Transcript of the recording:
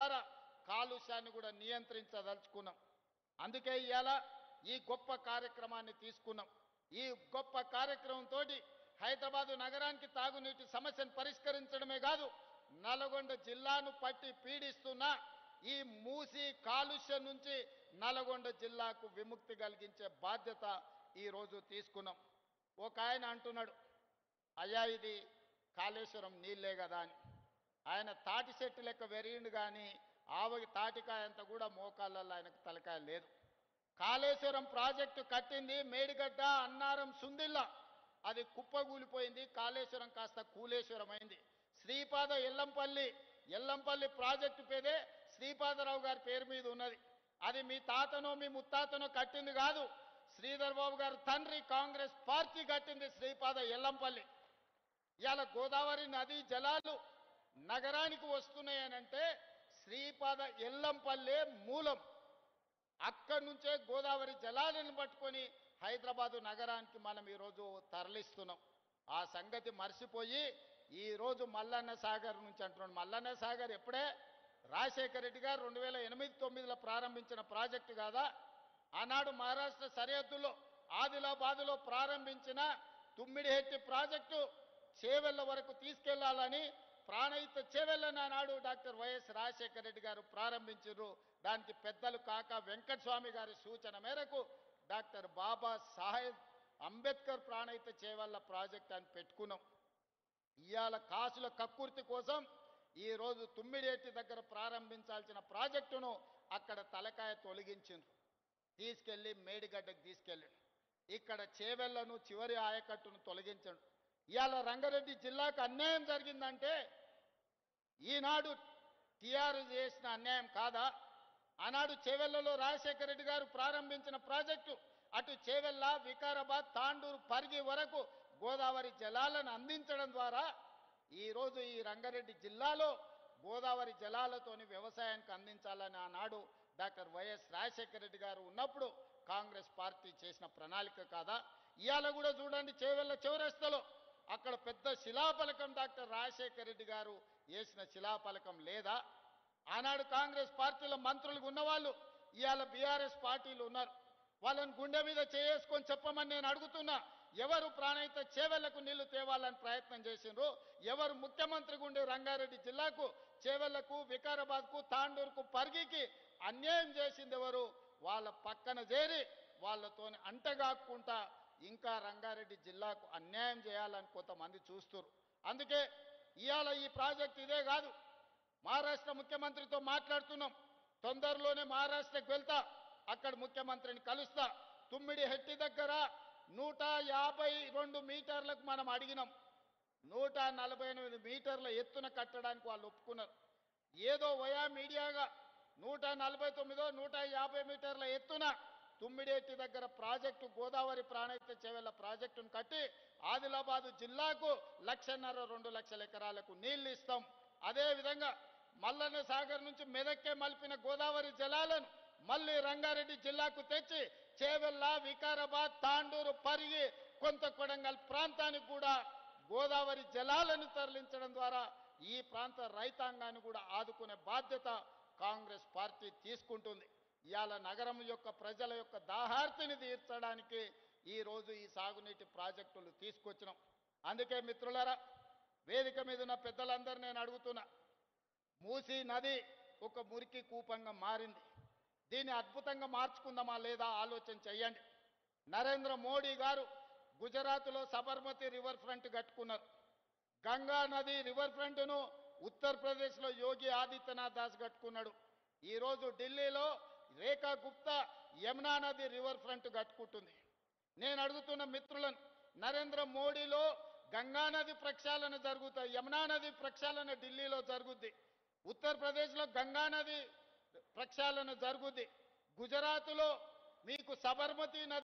ద్వారా కాలుష్యాన్ని కూడా నియంత్రించదలుచుకున్నాం. అందుకే ఇవాళ ఈ గొప్ప కార్యక్రమాన్ని తీసుకున్నాం. ఈ గొప్ప కార్యక్రమంతో హైదరాబాదు నగరానికి తాగునీటి సమస్యను పరిష్కరించడమే కాదు, నల్గొండ జిల్లాను పట్టి పీడిస్తున్న ఈ మూసి కాలుష్యం నుంచి నల్గొండ జిల్లాకు విముక్తి కలిగించే బాధ్యత ఈరోజు తీసుకున్నాం. ఒక ఆయన అంటున్నాడు, అయ్యా ఇది కాళేశ్వరం నీళ్ళే కదా అని. ఆయన తాటి చెట్టు లెక్క వెరిగిండు కానీ ఆవకి తాటికాయ అంతా కూడా మోకాళ్ళల్లో ఆయనకు తలకాయ లేదు. కాళేశ్వరం ప్రాజెక్టు కట్టింది మేడిగడ్డ, అన్నారం, సుందిల్ల, అది కుప్పగూలిపోయింది. కాళేశ్వరం కాస్త కూలేశ్వరం అయింది. శ్రీపాద ఎల్లంపల్లి ప్రాజెక్టు పేరే శ్రీపాదరావు గారి పేరు మీద ఉన్నది. అది మీ తాతనో మీ ముత్తాతనో కట్టింది కాదు, శ్రీధర్ బాబు గారు తండ్రి కాంగ్రెస్ పార్టీ కట్టింది శ్రీపాద ఎల్లంపల్లి. ఇవాళ గోదావరి నదీ జలాలు నగరానికి వస్తున్నాయనంటే శ్రీపాద ఎల్లంపల్లె మూలం. అక్కడి నుంచే గోదావరి జలాలను పట్టుకొని హైదరాబాదు నగరానికి మనం ఈరోజు తరలిస్తున్నాం. ఆ సంగతి మర్చిపోయి ఈరోజు మల్లన్న సాగర్ నుంచి అంటున్నాడు. మల్లన్న సాగర్ ఎప్పుడే రాజశేఖర రెడ్డి గారు 2008-9లో ప్రారంభించిన ప్రాజెక్టు కాదా? ఆనాడు మహారాష్ట్ర సరిహద్దులో ఆదిలాబాదులో ప్రారంభించిన తుమ్మిడిహెట్టి ప్రాజెక్టు చేవెళ్ల వరకు తీసుకెళ్లాలని ప్రాణహిత చేవెళ్లను ఆనాడు డాక్టర్ వైఎస్ రాజశేఖర రెడ్డి గారు ప్రారంభించారు. దానికి పెద్దలు కాకా వెంకటస్వామి గారి సూచన మేరకు డాక్టర్ బాబా సాహెబ్ అంబేద్కర్ ప్రాణహిత చేవెళ్ల ప్రాజెక్ట్ అని పెట్టుకున్నాం. ఇవాళ కాసుల కక్కుర్తి కోసం ఈరోజు తుమ్మిడిహెట్టి దగ్గర ప్రారంభించాల్సిన ప్రాజెక్టును అక్కడ తలకాయ తొలగించిండ్రు, తీసుకెళ్లి మేడిగడ్డకు తీసుకెళ్ళి ఇక్కడ చేవెళ్లను చివరి ఆయకట్టును తొలగించండు. ఇవాళ రంగారెడ్డి జిల్లాకు అన్యాయం జరిగిందంటే ఈనాడు టీఆర్ఎస్ చేసిన అన్యాయం కాదా? ఆనాడు చేవెళ్లలో రాజశేఖర రెడ్డి గారు ప్రారంభించిన ప్రాజెక్టు అటు చేవెళ్ల, వికారాబాద్, తాండూరు, పరిగి వరకు గోదావరి జలాలను అందించడం ద్వారా ఈరోజు ఈ రంగారెడ్డి జిల్లాలో గోదావరి జలాలతోని వ్యవసాయానికి అందించాలని ఆనాడు డాక్టర్ వైఎస్ రాజశేఖర రెడ్డి గారు ఉన్నప్పుడు కాంగ్రెస్ పార్టీ చేసిన ప్రణాళిక కాదా? ఇవాళ కూడా చూడండి, చేవెళ్ల చౌరస్తలో అక్కడ పెద్ద శిలాఫలకం డాక్టర్ రాజశేఖర రెడ్డి గారు వేసిన శిలాఫలకం లేదా? ఆనాడు కాంగ్రెస్ పార్టీలో మంత్రులుగా ఉన్నవాళ్ళు ఇవాళ బీఆర్ఎస్ పార్టీలు ఉన్నారు. వాళ్ళని గుండె మీద చేసుకొని చెప్పమని నేను అడుగుతున్నా. ఎవరు ప్రాణహిత చేవెళ్లకు నీళ్లు తేవాలని ప్రయత్నం చేసిండ్రు? ఎవరు ముఖ్యమంత్రిగా ఉండే రంగారెడ్డి జిల్లాకు, చేవెళ్లకు, వికారాబాద్కు, తాండూరుకు, పరిగికి అన్యాయం చేసింది ఎవరు? వాళ్ళ పక్కన చేరి వాళ్ళతోని అంటగాక్కుంటా ఇంకా రంగారెడ్డి జిల్లాకు అన్యాయం చేయాలని కొంతమంది చూస్తున్నారు. అందుకే ఇవాళ ఈ ప్రాజెక్ట్ ఇదే కాదు, మహారాష్ట్ర ముఖ్యమంత్రితో మాట్లాడుతున్నాం. తొందరలోనే మహారాష్ట్రకు వెళ్తా, అక్కడ ముఖ్యమంత్రిని కలుస్తా. తుమ్మిడిహెట్టి దగ్గర 152 మీటర్లకు మనం అడిగినాం, 148 మీటర్ల ఎత్తున కట్టడానికి వాళ్ళు ఒప్పుకున్నారు. ఏదో వయా మీడియాగా 149 150 మీటర్ల ఎత్తున తుమ్మిడిహెట్టి దగ్గర ప్రాజెక్టు, గోదావరి ప్రాణహిత చేవెళ్ల ప్రాజెక్టును కట్టి ఆదిలాబాదు జిల్లాకు 1,50,000 2 లక్షల ఎకరాలకు నీళ్లు ఇస్తాం. అదేవిధంగా మల్లన్న సాగర్ నుంచి మెదక్కే మలిపిన గోదావరి జలాలను మళ్ళీ రంగారెడ్డి జిల్లాకు తెచ్చి చేవెళ్ల, వికారాబాద్, తాండూరు, పరిగి, కొంత కొడంగల్ ప్రాంతానికి కూడా గోదావరి జలాలను తరలించడం ద్వారా ఈ ప్రాంత రైతాంగాన్ని కూడా ఆదుకునే బాధ్యత కాంగ్రెస్ పార్టీ తీసుకుంటుంది. ఇవాళ నగరం యొక్క ప్రజల యొక్క దాహార్తిని తీర్చడానికి ఈరోజు ఈ సాగునీటి ప్రాజెక్టులు తీసుకొచ్చినాం. అందుకే మిత్రులారా, వేదిక మీద ఉన్న పెద్దలందరూ నేను అడుగుతున్నా, మూసీ నది ఒక మురికి కూపంగా మారింది. దీన్ని అద్భుతంగా మార్చుకుందామా లేదా ఆలోచన చేయండి. నరేంద్ర మోడీ గారు గుజరాత్లో సబర్మతి రివర్ ఫ్రంట్ కట్టుకున్నారు. గంగా నది రివర్ ఫ్రంట్ను ఉత్తరప్రదేశ్లో యోగి ఆదిత్యనాథ్ దాస్ కట్టుకున్నాడు. ఈరోజు ఢిల్లీలో రేఖా గుప్తా యమునా నది రివర్ ఫ్రంట్ కట్టుకుంటుంది. నేను అడుగుతున్న మిత్రులను, నరేంద్ర మోడీలో గంగా నది ప్రక్షాళన జరుగుతాయి, యమునా నది ప్రక్షాళన ఢిల్లీలో జరుగుద్ది, ఉత్తరప్రదేశ్లో గంగా నది ప్రక్షాళన జరుగుద్ది, గుజరాత్లో మీకు సబర్మతి నది